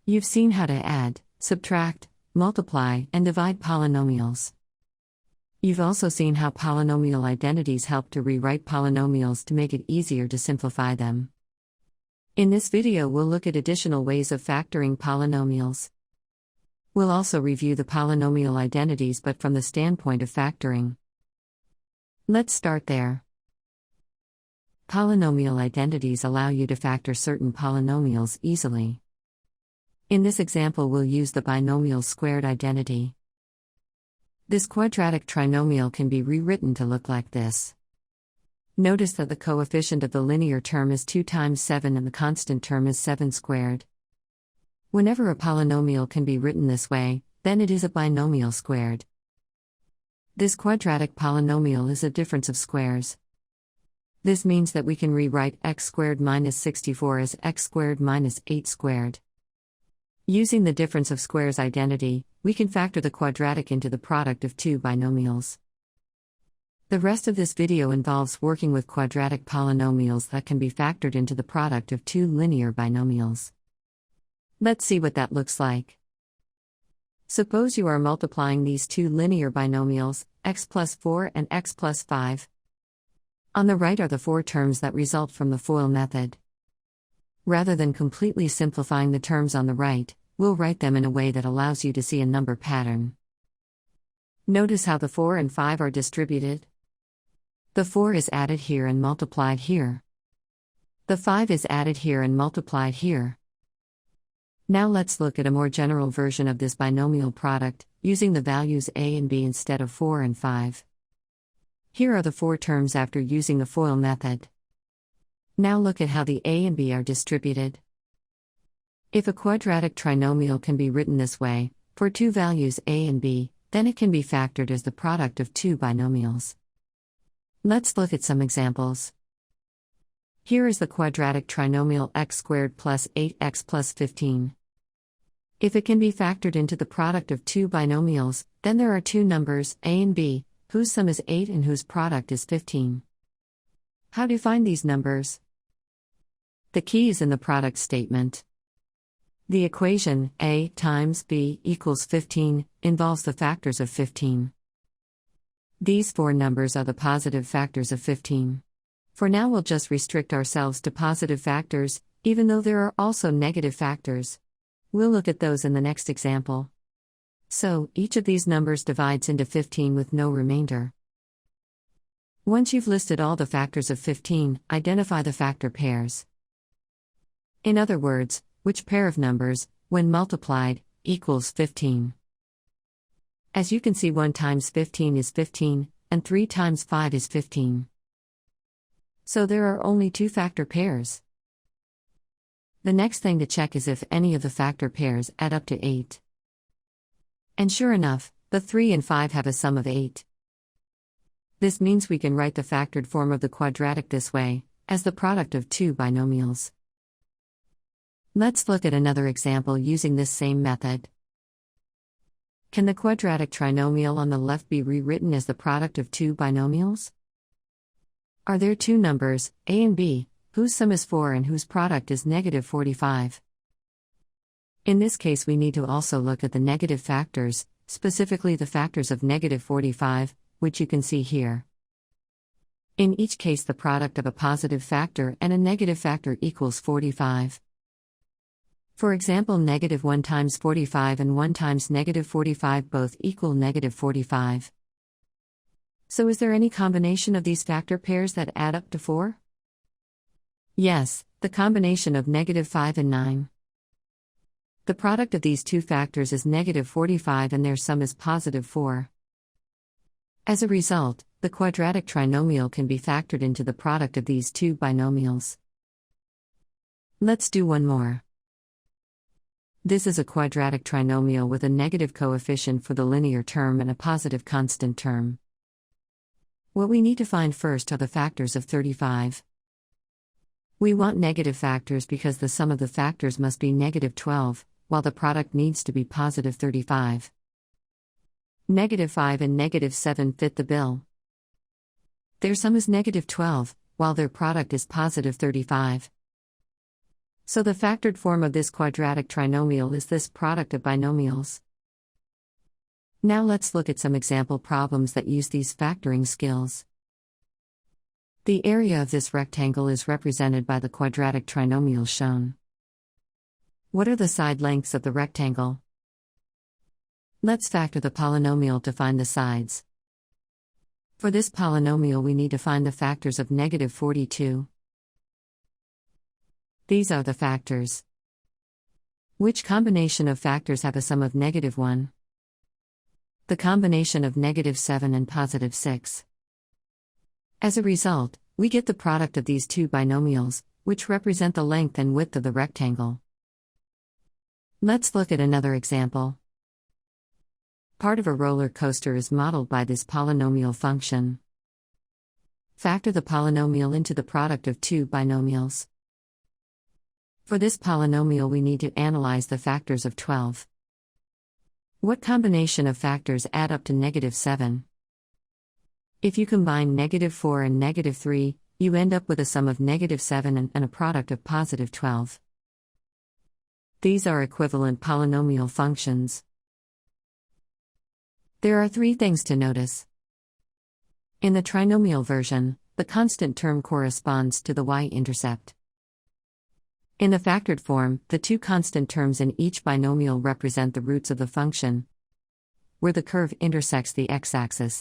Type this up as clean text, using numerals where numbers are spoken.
You've seen how to add, subtract, multiply, and divide polynomials. You've also seen how polynomial identities help to rewrite polynomials to make it easier to simplify them. In this video, we'll look at additional ways of factoring polynomials. We'll also review the polynomial identities but from the standpoint of factoring. Let's start there. Polynomial identities allow you to factor certain polynomials easily. In this example, we'll use the binomial squared identity. This quadratic trinomial can be rewritten to look like this. Notice that the coefficient of the linear term is 2 times 7 and the constant term is 7 squared. Whenever a polynomial can be written this way, then it is a binomial squared. This quadratic polynomial is a difference of squares. This means that we can rewrite x squared minus 64 as x squared minus 8 squared. Using the difference of squares identity, we can factor the quadratic into the product of two binomials. The rest of this video involves working with quadratic polynomials that can be factored into the product of two linear binomials. Let's see what that looks like. Suppose you are multiplying these two linear binomials, x plus 4 and x plus 5. On the right are the four terms that result from the FOIL method. Rather than completely simplifying the terms on the right, we'll write them in a way that allows you to see a number pattern. Notice how the 4 and 5 are distributed. The 4 is added here and multiplied here. The 5 is added here and multiplied here. Now let's look at a more general version of this binomial product, using the values a and b instead of 4 and 5. Here are the four terms after using the FOIL method. Now look at how the a and b are distributed. If a quadratic trinomial can be written this way, for two values a and b, then it can be factored as the product of two binomials. Let's look at some examples. Here is the quadratic trinomial x squared plus 8x plus 15. If it can be factored into the product of two binomials, then there are two numbers, a and b, whose sum is 8 and whose product is 15. How to find these numbers? The key is in the product statement. The equation, a times b equals 15, involves the factors of 15. These four numbers are the positive factors of 15. For now, we'll just restrict ourselves to positive factors, even though there are also negative factors. We'll look at those in the next example. So, each of these numbers divides into 15 with no remainder. Once you've listed all the factors of 15, identify the factor pairs. In other words, which pair of numbers, when multiplied, equals 15. As you can see, 1 times 15 is 15, and 3 times 5 is 15. So there are only two factor pairs. The next thing to check is if any of the factor pairs add up to 8. And sure enough, the 3 and 5 have a sum of 8. This means we can write the factored form of the quadratic this way, as the product of two binomials. Let's look at another example using this same method. Can the quadratic trinomial on the left be rewritten as the product of two binomials? Are there two numbers, a and b, whose sum is 4 and whose product is negative 45? In this case, we need to also look at the negative factors, specifically the factors of negative 45, which you can see here. In each case, the product of a positive factor and a negative factor equals 45. For example, negative 1 times 45 and 1 times negative 45 both equal negative 45. So is there any combination of these factor pairs that add up to 4? Yes, the combination of negative 5 and 9. The product of these two factors is negative 45 and their sum is positive 4. As a result, the quadratic trinomial can be factored into the product of these two binomials. Let's do one more. This is a quadratic trinomial with a negative coefficient for the linear term and a positive constant term. What we need to find first are the factors of 35. We want negative factors because the sum of the factors must be negative 12, while the product needs to be positive 35. Negative 5 and negative 7 fit the bill. Their sum is negative 12, while their product is positive 35. So the factored form of this quadratic trinomial is this product of binomials. Now let's look at some example problems that use these factoring skills. The area of this rectangle is represented by the quadratic trinomial shown. What are the side lengths of the rectangle? Let's factor the polynomial to find the sides. For this polynomial we need to find the factors of -42. These are the factors. Which combination of factors have a sum of -1? The combination of -7 and +6. As a result, we get the product of these two binomials, which represent the length and width of the rectangle. Let's look at another example. Part of a roller coaster is modeled by this polynomial function. Factor the polynomial into the product of two binomials. For this polynomial we need to analyze the factors of 12. What combination of factors add up to -7? If you combine -4 and -3, you end up with a sum of -7 and a product of +12. These are equivalent polynomial functions. There are three things to notice. In the trinomial version, the constant term corresponds to the y-intercept. In the factored form, the two constant terms in each binomial represent the roots of the function, where the curve intersects the x-axis.